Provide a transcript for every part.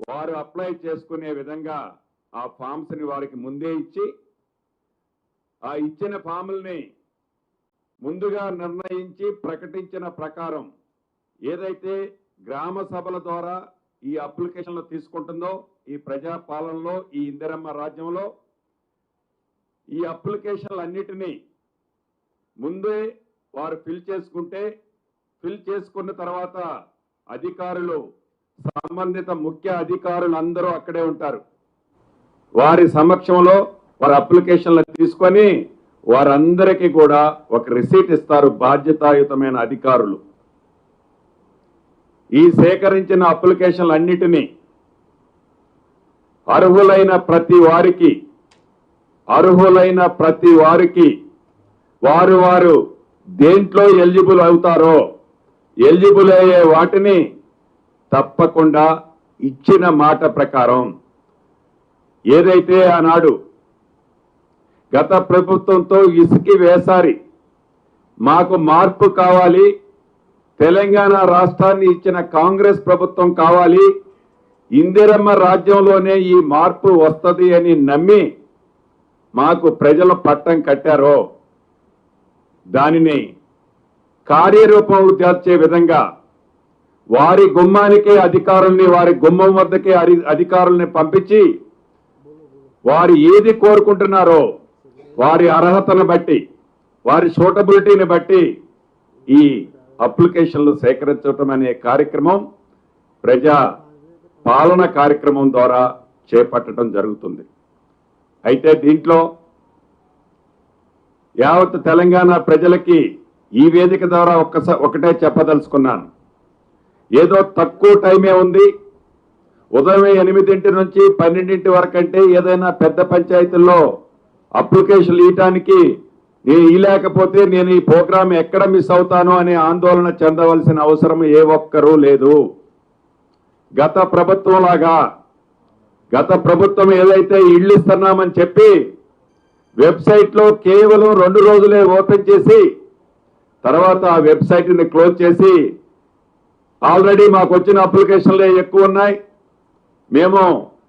వారు అప్లై చేసుకునే విధంగా ఆ ఫామ్స్ ని వారికి ముందే ఇచ్చి ఆ ఇచ్చిన ఫాముల్ని ముందుగా నిర్ణయించి ప్రకటించిన ప్రకారం ఏదైతే గ్రామ సభల ద్వారా ఈ అప్లికేషన్లు తీసుకుంటుందో ఈ ప్రజా పాలనలో ఈ ఇందిరమ్మ రాజ్యంలో ఈ అప్లికేషన్లు అన్నిటినీ ముందే వారు ఫిల్ చేసుకున్న తర్వాత అధికారులు సంబంధిత ముఖ్య అధికారులు అందరూ అక్కడే ఉంటారు. వారి సమక్షంలో వారి అప్లికేషన్లు తీసుకొని వారందరికీ కూడా ఒక రిసీట్ ఇస్తారు బాధ్యతాయుతమైన అధికారులు. ఈ సేకరించిన అప్లికేషన్లు అన్నిటినీ అర్హులైన ప్రతి వారికి వారు దేంట్లో ఎలిజిబుల్ అవుతారో ఎలిజిబుల్ అయ్యే వాటిని తప్పకుండా ఇచ్చిన మాట ప్రకారం ఏదైతే ఆనాడు గత ప్రభుత్వంతో ఇసుకి వేసారి మాకు మార్పు కావాలి, తెలంగాణ రాష్ట్రాన్ని ఇచ్చిన కాంగ్రెస్ ప్రభుత్వం కావాలి, ఇందిరమ్మ రాజ్యంలోనే ఈ మార్పు వస్తది అని నమ్మి మాకు ప్రజల పట్టం కట్టారో దానిని కార్యరూపం దాల్చే విధంగా వారి గుమ్మానికే అధికారుల్ని వారి గుమ్మం వద్దకే అధికారుల్ని పంపించి వారు ఏది కోరుకుంటున్నారో వారి అర్హతను బట్టి వారి సూటబిలిటీని బట్టి ఈ అప్లికేషన్లు సేకరించడం అనే కార్యక్రమం ప్రజా పాలన కార్యక్రమం ద్వారా చేపట్టడం జరుగుతుంది. అయితే దీంట్లో యావత్ తెలంగాణ ప్రజలకి ఈ వేదిక ద్వారా ఒకటే చెప్పదలుచుకున్నాను. ఏదో తక్కువ టైమే ఉంది, ఉదయం 8 నుంచి 12 వరకు అంటే ఏదైనా పెద్ద పంచాయతీల్లో అప్లికేషన్లు ఇవ్వడానికి నేను ఇవ్వలేకపోతే నేను ఈ ప్రోగ్రాం ఎక్కడ మిస్ అవుతానో అనే ఆందోళన చెందవలసిన అవసరం ఏ ఒక్కరూ లేదు. గత ప్రభుత్వం ఏదైతే ఇళ్ళు ఇస్తున్నామని చెప్పి వెబ్సైట్లో కేవలం 2 రోజులే ఓపెన్ చేసి తర్వాత ఆ వెబ్సైట్ని క్లోజ్ చేసి ఆల్రెడీ మాకు వచ్చిన అప్లికేషన్లే ఎక్కువ ఉన్నాయి, మేము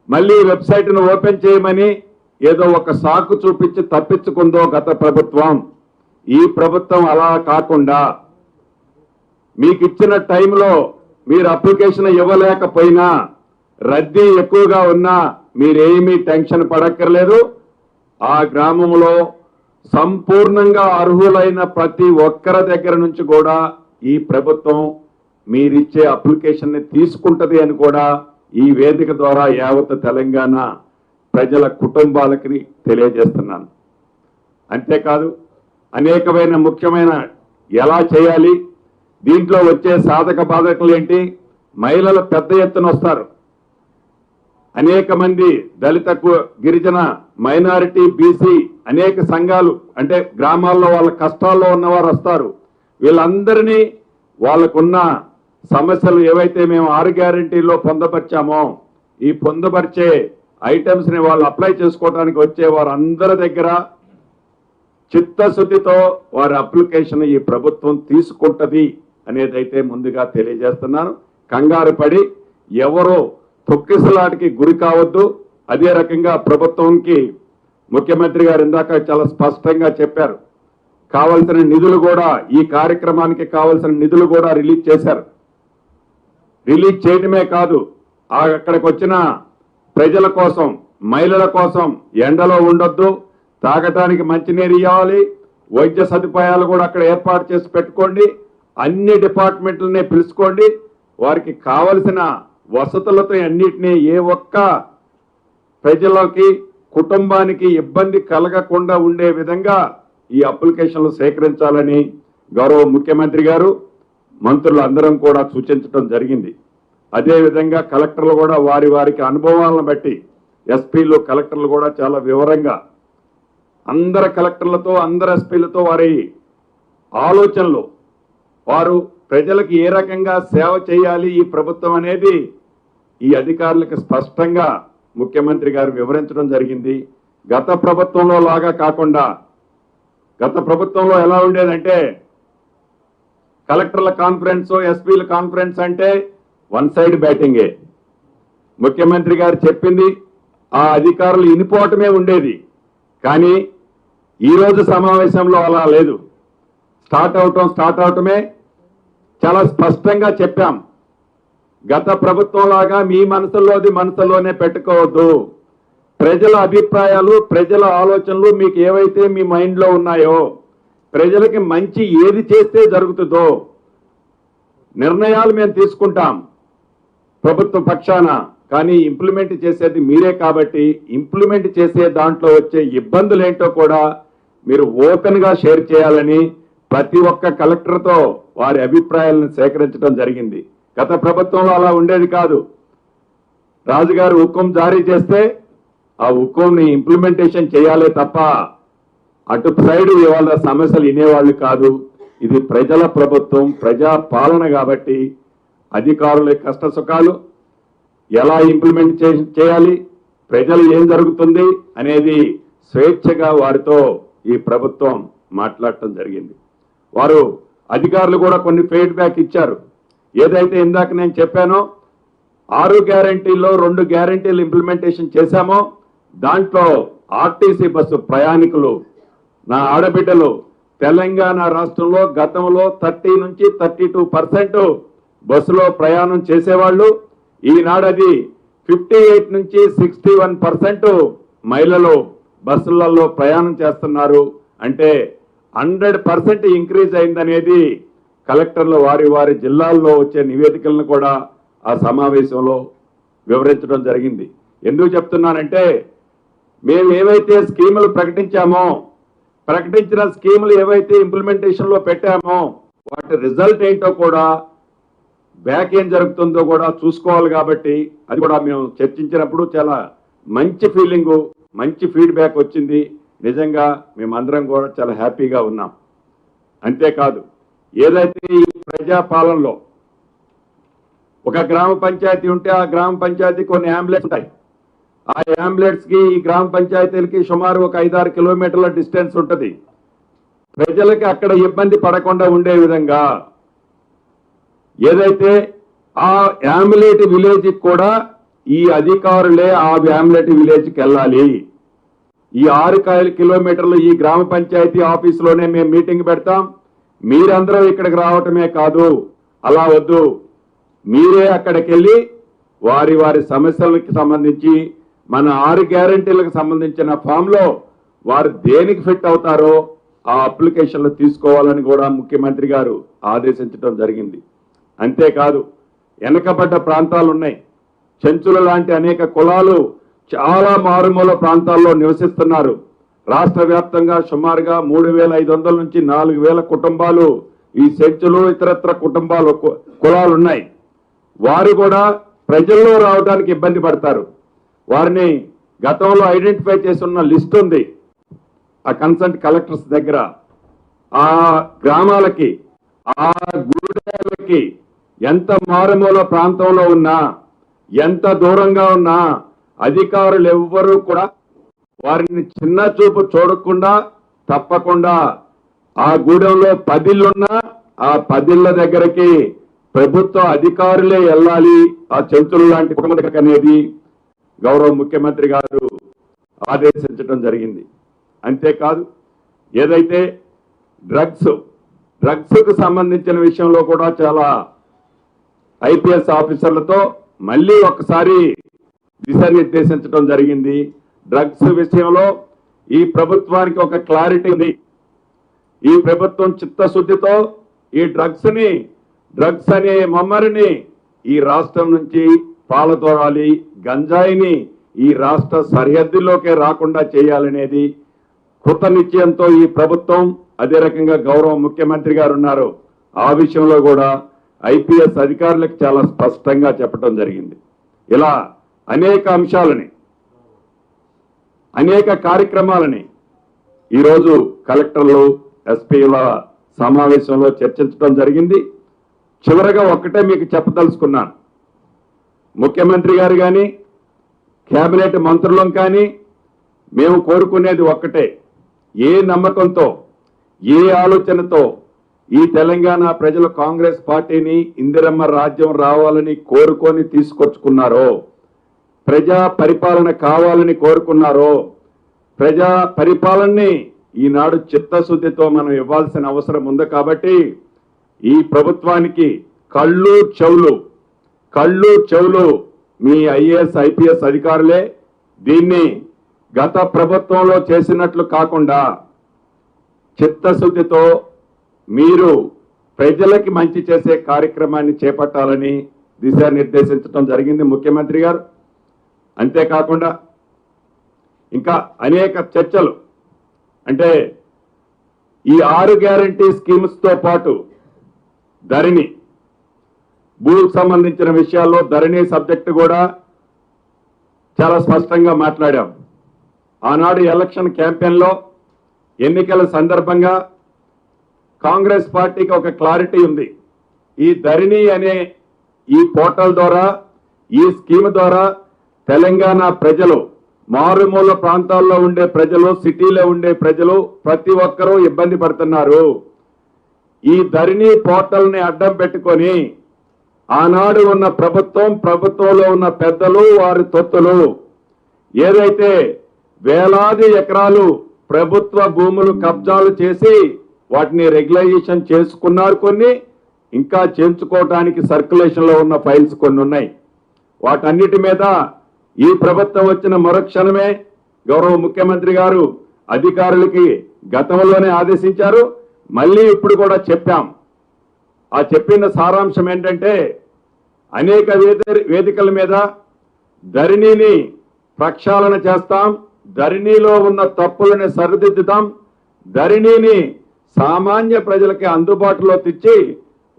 మళ్ళీ వెబ్సైట్ను ఓపెన్ చేయమని ఏదో ఒక సాకు చూపించి తప్పించుకుందో గత ప్రభుత్వం. ఈ ప్రభుత్వం అలా కాకుండా మీకు ఇచ్చిన టైంలో మీరు అప్లికేషన్ ఇవ్వలేకపోయినా రద్దీ ఎక్కువగా ఉన్నా మీరేమీ టెన్షన్ పడక్కర్లేదు. ఆ గ్రామంలో సంపూర్ణంగా అర్హులైన ప్రతి ఒక్కరి దగ్గర నుంచి కూడా ఈ ప్రభుత్వం మీరిచ్చే అప్లికేషన్ ని తీసుకుంటది అని కూడా ఈ వేదిక ద్వారా యావత్ తెలంగాణ ప్రజల కుటుంబాలకి తెలియజేస్తున్నాను. అంతేకాదు అనేకమైన ముఖ్యమైన ఎలా చేయాలి, దీంట్లో వచ్చే సాధక బాధకులు ఏంటి, మహిళలు పెద్ద ఎత్తున వస్తారు, అనేక మంది దళిత గిరిజన మైనారిటీ బీసీ అనేక సంఘాలు అంటే గ్రామాల్లో వాళ్ళ కష్టాల్లో ఉన్నవారు వస్తారు. వీళ్ళందరినీ వాళ్ళకున్న సమస్యలు ఏవైతే మేము 6 గ్యారెంటీల్లో పొందపరిచామో ఈ పొందపరిచే ఐటమ్స్ ని వాళ్ళు అప్లై చేసుకోవడానికి వచ్చే వారందరి దగ్గర చిత్తశుద్ధితో వారి అప్లికేషన్ ఈ ప్రభుత్వం తీసుకుంటది అనేదైతే ముందుగా తెలియజేస్తున్నాను. కంగారు పడి ఎవరో తొక్కిసలాటికి గురి కావద్దు. అదే రకంగా ప్రభుత్వంకి ముఖ్యమంత్రి గారు ఇందాక చాలా స్పష్టంగా చెప్పారు, కావాల్సిన నిధులు కూడా ఈ కార్యక్రమానికి కావాల్సిన నిధులు కూడా రిలీజ్ చేశారు. రిలీజ్ చేయడమే కాదు, అక్కడికి వచ్చిన ప్రజల కోసం మహిళల కోసం ఎండలో ఉండొద్దు, తాగటానికి మంచినీరు ఇవ్వాలి, వైద్య సదుపాయాలు కూడా అక్కడ ఏర్పాటు చేసి పెట్టుకోండి, అన్ని డిపార్ట్మెంట్లనే పిలుచుకోండి, వారికి కావలసిన వసతులతో అన్నిటినీ ఏ ఒక్క ప్రజలకి కుటుంబానికి ఇబ్బంది కలగకుండా ఉండే విధంగా ఈ అప్లికేషన్లు సేకరించాలని గౌరవ ముఖ్యమంత్రి గారు మంత్రులు అందరం కూడా సూచించడం జరిగింది. అదేవిధంగా కలెక్టర్లు కూడా వారికి అనుభవాలను బట్టి ఎస్పీలు కలెక్టర్లు కూడా చాలా వివరంగా అందరు కలెక్టర్లతో అందరు ఎస్పీలతో వారి ఆలోచనలు వారు ప్రజలకు ఏ రకంగా సేవ చేయాలి ఈ ప్రభుత్వం అనేది ఈ అధికారులకు స్పష్టంగా ముఖ్యమంత్రి గారు వివరించడం జరిగింది. గత ప్రభుత్వంలో లాగా కాకుండా గత ప్రభుత్వంలో ఎలా ఉండేదంటే కలెక్టర్ల కాన్ఫరెన్స్ ఎస్పీల కాన్ఫరెన్స్ అంటే వన్ సైడ్ బ్యాటింగే, ముఖ్యమంత్రి గారు చెప్పింది ఆ అధికారులు ఇనిపోవటమే ఉండేది. కానీ ఈరోజు సమావేశంలో అలా లేదు. స్టార్ట్ అవటమే చాలా స్పష్టంగా చెప్పాం. గత ప్రభుత్వం లాగా మీ మనసులోది మనసులోనే పెట్టుకోవద్దు. ప్రజల అభిప్రాయాలు, ప్రజల ఆలోచనలు మీకు ఏవైతే మీ మైండ్లో ఉన్నాయో, ప్రజలకి మంచి ఏది చేస్తే జరుగుతుందో నిర్ణయాలు మేము తీసుకుంటాం ప్రభుత్వ పక్షాన. కానీ ఇంప్లిమెంట్ చేసేది మీరే కాబట్టి ఇంప్లిమెంట్ చేసే దాంట్లో వచ్చే ఇబ్బందులు ఏంటో కూడా మీరు ఓపెన్ గా షేర్ చేయాలని ప్రతి ఒక్క కలెక్టర్తో వారి అభిప్రాయాలను సేకరించడం జరిగింది. గత ప్రభుత్వంలో అలా ఉండేది కాదు. రాజుగారు హుకుం జారీ చేస్తే ఆ హుకుంని ఇంప్లిమెంటేషన్ చేయాలే తప్ప అటు సైడ్ ఇవాళ సమస్యలు వినేవాళ్ళు కాదు. ఇది ప్రజల ప్రభుత్వం, ప్రజా పాలన కాబట్టి అధికారుల కష్ట సుఖాలు ఎలా ఇంప్లిమెంట్ చేయాలి, ప్రజలు ఏం జరుగుతుంది అనేది స్వేచ్ఛగా వారితో ఈ ప్రభుత్వం మాట్లాడటం జరిగింది. వారు అధికారులు కూడా కొన్ని ఫీడ్బ్యాక్ ఇచ్చారు. ఏదైతే ఇందాక నేను చెప్పానో 6 గ్యారంటీల్లో 2 గ్యారంటీలు ఇంప్లిమెంటేషన్ చేశామో దాంట్లో ఆర్టీసీ బస్సు ప్రయాణికులు, నా ఆడబిడ్డలు తెలంగాణ రాష్ట్రంలో గతంలో 30 నుంచి 32% బస్సులో ప్రయాణం చేసేవాళ్ళు. ఈనాడు అది 58 నుంచి 61% మహిళలు బస్సులలో ప్రయాణం చేస్తున్నారు. అంటే 100% ఇంక్రీజ్ అయిందనేది కలెక్టర్లు వారి జిల్లాల్లో వచ్చే నివేదికలను కూడా ఆ సమావేశంలో వివరించడం జరిగింది. ఎందుకు చెప్తున్నానంటే మేము ఏవైతే స్కీములు ప్రకటించిన స్కీములు ఏవైతే ఇంప్లిమెంటేషన్ లో పెట్టామో వాటి రిజల్ట్ ఏంటో కూడా బ్యాక్ ఏం జరుగుతుందో కూడా చూసుకోవాలి. కాబట్టి అది కూడా మేము చర్చించినప్పుడు చాలా మంచి ఫీలింగు, మంచి ఫీడ్బ్యాక్ వచ్చింది. నిజంగా మేమందరం కూడా చాలా హ్యాపీగా ఉన్నాం. అంతేకాదు, ఏదైతే ఈ ప్రజాపాలనలో ఒక గ్రామ పంచాయతీ ఉంటే ఆ గ్రామ పంచాయతీ కొన్ని అంబులెన్స్ ఉంటాయి. ఆ అంబులెన్స్ కి ఈ గ్రామ పంచాయతీలకి సుమారు ఒక 5-6 కిలోమీటర్ల డిస్టెన్స్ ఉంటుంది. ప్రజలకి అక్కడ ఇబ్బంది పడకుండా ఉండే విధంగా ఏదైతే ఆ అంబులెట్ విలేజ్ కూడా ఈ అధికారులే ఆ అంబులెట్ విలేజ్కి వెళ్ళాలి. ఈ 6 కిలోమీటర్లు ఈ గ్రామ పంచాయతీ ఆఫీసులోనే మేము మీటింగ్ పెడతాం. మీరందరూ ఇక్కడికి రావటమే కాదు, అలా వద్దు, మీరే అక్కడికి వెళ్ళి వారి సమస్యలకు సంబంధించి మన 6 గ్యారంటీలకు సంబంధించిన ఫామ్ లో వారు దేనికి ఫిట్ అవుతారో ఆ అప్లికేషన్లు తీసుకోవాలని కూడా ముఖ్యమంత్రి గారు ఆదేశించడం జరిగింది. అంతేకాదు, వెనకబడ్డ ప్రాంతాలు ఉన్నాయి. చెంచుల లాంటి అనేక కులాలు చాలా మారుమూల ప్రాంతాల్లో నివసిస్తున్నారు. రాష్ట్ర వ్యాప్తంగా సుమారుగా 3,500 నుంచి 4,000 కుటుంబాలు ఈ చెంచులు ఇతరత్ర కులాలు ఉన్నాయి. వారు కూడా ప్రజల్లో రావడానికి ఇబ్బంది పడతారు. వారిని గతంలో ఐడెంటిఫై చేస్తున్న లిస్ట్ ఉంది ఆ కన్సర్న్ కలెక్టర్స్ దగ్గర. ఆ గ్రామాలకి, ఆ గూడాలకి ఎంత మారుమూల ప్రాంతంలో ఉన్నా, ఎంత దూరంగా ఉన్నా అధికారులు ఎవ్వరూ కూడా వారిని చిన్న చూపు చూడకుండా తప్పకుండా ఆ గూడెంలో 10 ఇళ్ళున్నా ఆ 10 ఇళ్ళ దగ్గరికి ప్రభుత్వ అధికారులే వెళ్ళాలి ఆ చెంచులు లాంటి కుటుంబం దగ్గరికి అనేది గౌరవ ముఖ్యమంత్రి గారు ఆదేశించడం జరిగింది. అంతేకాదు, ఏదైతే డ్రగ్స్కు సంబంధించిన విషయంలో కూడా చాలా ఐపీఎస్ ఆఫీసర్లతో మళ్ళీ ఒకసారి దిశానిర్దేశించడం జరిగింది. డ్రగ్స్ విషయంలో ఈ ప్రభుత్వానికి ఒక క్లారిటీ ఉంది. ఈ ప్రభుత్వం చిత్తశుద్ధితో ఈ డ్రగ్స్ అనే మమ్మరిని ఈ రాష్ట్రం నుంచి పాలతోరాలి, గంజాయిని ఈ రాష్ట్ర సరిహద్దుల్లోకే రాకుండా చేయాలనేది కృత నిశ్చయంతో ఈ ప్రభుత్వం, అదే రకంగా గౌరవ ముఖ్యమంత్రి గారు ఉన్నారు. ఆ విషయంలో కూడా ఐపీఎస్ అధికారులకు చాలా స్పష్టంగా చెప్పడం జరిగింది. ఇలా అనేక అంశాలని, అనేక కార్యక్రమాలని ఈరోజు కలెక్టర్లు, ఎస్పీల సమావేశంలో చర్చించడం జరిగింది. చివరగా ఒక్కటే మీకు చెప్పదలుచుకున్నాను. ముఖ్యమంత్రి గారు కానీ, కేబినెట్ మంత్రులం కానీ మేము కోరుకునేది ఒక్కటే. ఏ నమ్మకంతో, ఏ ఆలోచనతో ఈ తెలంగాణ ప్రజలు కాంగ్రెస్ పార్టీని ఇందిరమ్మ రాజ్యం రావాలని కోరుకొని తీసుకొచ్చుకున్నారో ప్రజా పరిపాలన కావాలని కోరుకున్నారో ప్రజా పరిపాలనని ఈనాడు చిత్తశుద్ధితో మనం ఇవ్వాల్సిన అవసరం ఉంది. కాబట్టి ఈ ప్రభుత్వానికి కళ్ళు చెవులు మీ ఐఏఎస్ ఐపీఎస్ అధికారులే దీన్ని గత ప్రభుత్వంలో చేసినట్లు కాకుండా చిత్తశుద్ధితో మీరు ప్రజలకి మంచి చేసే కార్యక్రమాన్ని చేపట్టాలని దిశానిర్దేశించడం జరిగింది ముఖ్యమంత్రి గారు. అంతేకాకుండా ఇంకా అనేక చర్చలు, అంటే ఈ 6 గ్యారంటీ స్కీమ్స్ తో పాటు ధరణి భూమికి సంబంధించిన విషయాల్లో ధరణి సబ్జెక్టు కూడా చాలా స్పష్టంగా మాట్లాడాం. ఆనాడు ఎలక్షన్ క్యాంపెయిన్లో ఎన్నికల సందర్భంగా కాంగ్రెస్ పార్టీకి ఒక క్లారిటీ ఉంది. ఈ ధరణి అనే ఈ పోర్టల్ ద్వారా, ఈ స్కీమ్ ద్వారా తెలంగాణ ప్రజలు, మారుమూల ప్రాంతాల్లో ఉండే ప్రజలు, సిటీలో ఉండే ప్రజలు ప్రతి ఒక్కరూ ఇబ్బంది పడుతున్నారు. ఈ ధరణి పోర్టల్ని అడ్డం పెట్టుకొని ఆనాడు ఉన్న ప్రభుత్వంలో ఉన్న పెద్దలు, వారి తొత్తులు ఏదైతే వేలాది ఎకరాలు ప్రభుత్వ భూములు కబ్జాలు చేసి వాటిని రెగ్యులైజేషన్ చేసుకున్నారు, కొన్ని ఇంకా చేయించుకోవడానికి సర్క్యులేషన్ లో ఉన్న ఫైల్స్ కొన్ని ఉన్నాయి. వాటన్నిటి మీద ఈ ప్రభుత్వం వచ్చిన మరుక్షణమే గౌరవ ముఖ్యమంత్రి గారు అధికారులకి గతంలోనే ఆదేశించారు. మళ్ళీ ఇప్పుడు కూడా చెప్పాం. ఆ చెప్పిన సారాంశం ఏంటంటే అనేక వేదికల మీద ధరణిని ప్రక్షాళన చేస్తాం, ధరణిలో ఉన్న తప్పులను సరిదిద్దుతాం, ధరణిని సామాన్య ప్రజలకి అందుబాటులో తెచ్చి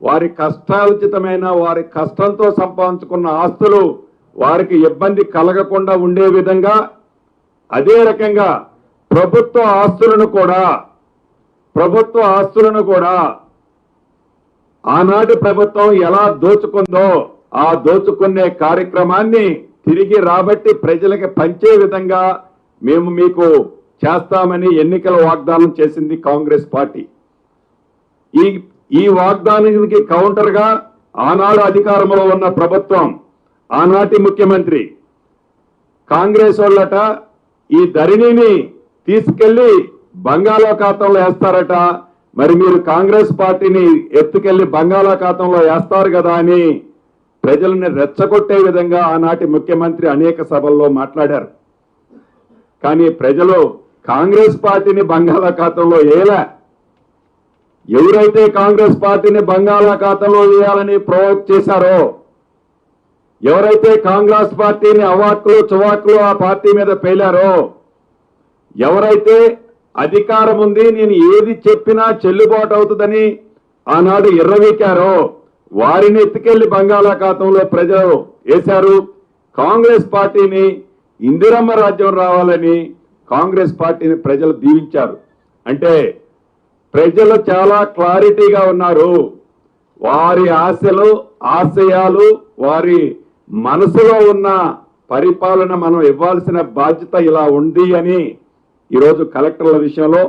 వారి కష్టార్జితమైన, వారి కష్టంతో సంపాదించుకున్న ఆస్తులు వారికి ఇబ్బంది కలగకుండా ఉండే విధంగా, అదే రకంగా ప్రభుత్వ ఆస్తులను కూడా ఆనాటి ప్రభుత్వం ఎలా దోచుకుందో ఆ దోచుకునే కార్యక్రమాన్ని తిరిగి రాబట్టి ప్రజలకు పంచే విధంగా మేము మీకు చేస్తామని ఎన్నికల వాగ్దానం చేసింది కాంగ్రెస్ పార్టీ. ఈ వాగ్దానానికి కౌంటర్ గా ఆనాడు అధికారంలో ఉన్న ప్రభుత్వం, ఆనాటి ముఖ్యమంత్రి కాంగ్రెస్ వాళ్ళట ఈ ధరణిని తీసుకెళ్లి బంగాళాఖాతంలో వేస్తారట. మరి మీరు కాంగ్రెస్ పార్టీని ఎత్తుకెళ్లి బంగాళాఖాతంలో వేస్తారు కదా అని ప్రజల్ని రెచ్చగొట్టే విధంగా ఆనాటి ముఖ్యమంత్రి అనేక సభల్లో మాట్లాడారు. కానీ ప్రజలు కాంగ్రెస్ పార్టీని బంగాళాఖాతంలో వేయలే. ఎవరైతే కాంగ్రెస్ పార్టీని బంగాళాఖాతంలో వేయాలని ప్రవోక్ చేశారో, ఎవరైతే కాంగ్రెస్ పార్టీని అవాక్కులు చువాక్కులు ఆ పార్టీ మీద పేలారో, ఎవరైతే అధికారం ఉంది నేను ఏది చెప్పినా చెల్లుబాటు అవుతుందని ఆనాడు ఎర్రవీకారో వారిని ఎత్తుకెళ్లి బంగాళాఖాతంలో ప్రజలు వేశారు. కాంగ్రెస్ పార్టీని ఇందిరమ్మ రాజ్యం రావాలని కాంగ్రెస్ పార్టీని ప్రజలు దీవించారు. అంటే ప్రజలు చాలా క్లారిటీగా ఉన్నారు. వారి ఆశలు, ఆశయాలు, వారి మనసులో ఉన్న పరిపాలన మనం ఇవ్వాల్సిన బాధ్యత ఇలా ఉంది అని ఈరోజు కలెక్టర్ల విషయంలో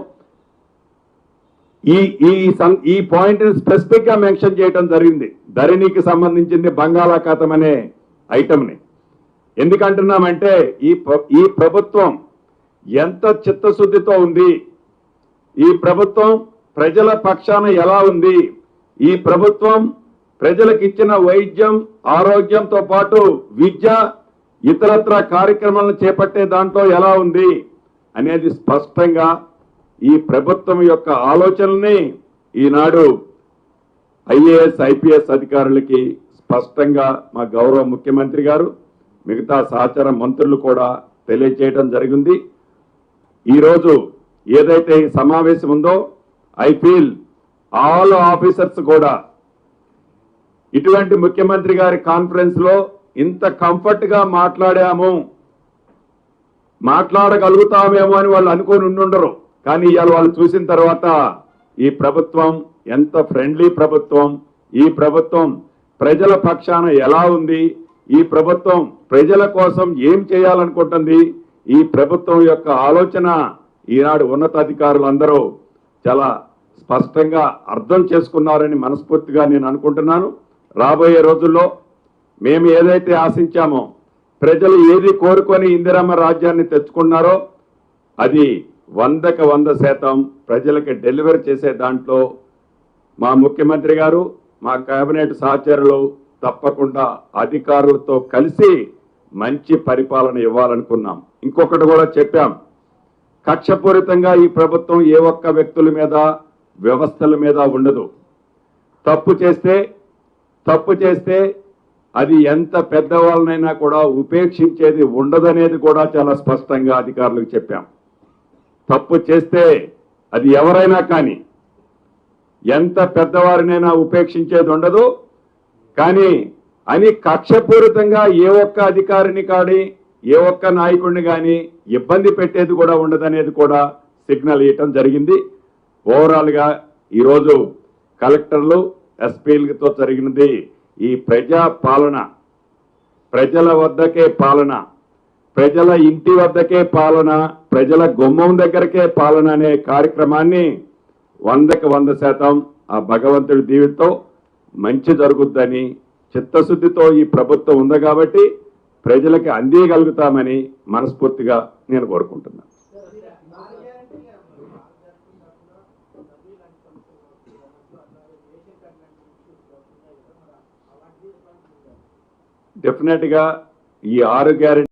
ఈ పాయింట్ స్పెసిఫిక్ గా మెన్షన్ చేయడం జరిగింది. ధరణికి సంబంధించింది బంగాళాఖాతం అనే ఐటమ్ని ఎందుకంటున్నామంటే ఈ ప్రభుత్వం ఎంత చిత్తశుద్ధితో ఉంది, ఈ ప్రభుత్వం ప్రజల పక్షాన ఎలా ఉంది, ఈ ప్రభుత్వం ప్రజలకు ఇచ్చిన వైద్యం, ఆరోగ్యంతో పాటు విద్య, ఇతరత్ర కార్యక్రమాలను చేపట్టే దాంట్లో ఎలా ఉంది అనేది స్పష్టంగా ఈ ప్రభుత్వం యొక్క ఆలోచనల్ని ఈనాడు ఐఏఎస్ ఐపీఎస్ అధికారులకి స్పష్టంగా మా గౌరవ ముఖ్యమంత్రి గారు, మిగతా సహచర మంత్రులు కూడా తెలియజేయడం జరిగింది. ఈరోజు ఏదైతే ఈ సమావేశం ఉందో ఐ ఫీల్ ఆల్ ఆఫీసర్స్ కూడా ఇటువంటి ముఖ్యమంత్రి గారి కాన్ఫరెన్స్ లో ఇంత కంఫర్ట్ గా మాట్లాడగలుగుతామేమో అని వాళ్ళు అనుకొని ఉండుండరు. కానీ ఇవాళ వాళ్ళు చూసిన తర్వాత ఈ ప్రభుత్వం ఎంత ఫ్రెండ్లీ ప్రభుత్వం, ఈ ప్రభుత్వం ప్రజల పక్షాన ఎలా ఉంది, ఈ ప్రభుత్వం ప్రజల కోసం ఏం చేయాలనుకుంటుంది, ఈ ప్రభుత్వం యొక్క ఆలోచన ఈనాడు ఉన్నతాధికారులందరూ చాలా స్పష్టంగా అర్థం చేసుకున్నారని మనస్ఫూర్తిగా నేను అనుకుంటున్నాను. రాబోయే రోజుల్లో మేము ఏదైతే ఆశించామో ప్రజలు ఏది కోరుకొని ఇందిరమ్మ రాజ్యాన్ని తెచ్చుకున్నారో అది 100% ప్రజలకు డెలివరీ చేసే దాంట్లో మా ముఖ్యమంత్రి గారు మా కేబినెట్ సహచరులు తప్పకుండా అధికారులతో కలిసి మంచి పరిపాలన ఇవ్వాలనుకున్నాం. ఇంకొకటి కూడా చెప్పాం, కక్షపూరితంగా ఈ ప్రభుత్వం ఏ ఒక్క వ్యక్తుల మీద వ్యవస్థల మీద ఉండదు. తప్పు చేస్తే అది ఎంత పెద్దవాళ్ళనైనా కూడా ఉపేక్షించేది ఉండదనేది కూడా చాలా స్పష్టంగా అధికారులకు చెప్పాం. తప్పు చేస్తే అది ఎవరైనా కానీ ఎంత పెద్దవారినైనా ఉపేక్షించేది ఉండదు. కానీ అని కక్షపూరితంగా ఏ ఒక్క అధికారిని కానీ ఏ ఒక్క నాయకుడిని కానీ ఇబ్బంది పెట్టేది కూడా ఉండదనేది కూడా సిగ్నల్ ఇవ్వటం జరిగింది. ఓవరాల్గా ఈరోజు కలెక్టర్లు ఎస్పీలతో జరిగినది ఈ ప్రజా పాలన, ప్రజల వద్దకే పాలన, ప్రజల ఇంటి వద్దకే పాలన, ప్రజల గుమ్మం దగ్గరకే పాలన అనే కార్యక్రమాన్ని 100% ఆ భగవంతుడి దీవెనతో మంచి జరుగుద్దని చిత్తశుద్ధితో ఈ ప్రభుత్వం ఉంది కాబట్టి ప్రజలకి అందియగలుగుతామని మనస్ఫూర్తిగా నేను కోరుకుంటున్నాను. డెఫినెట్ గా ఈ 6 గ్యారెంటీ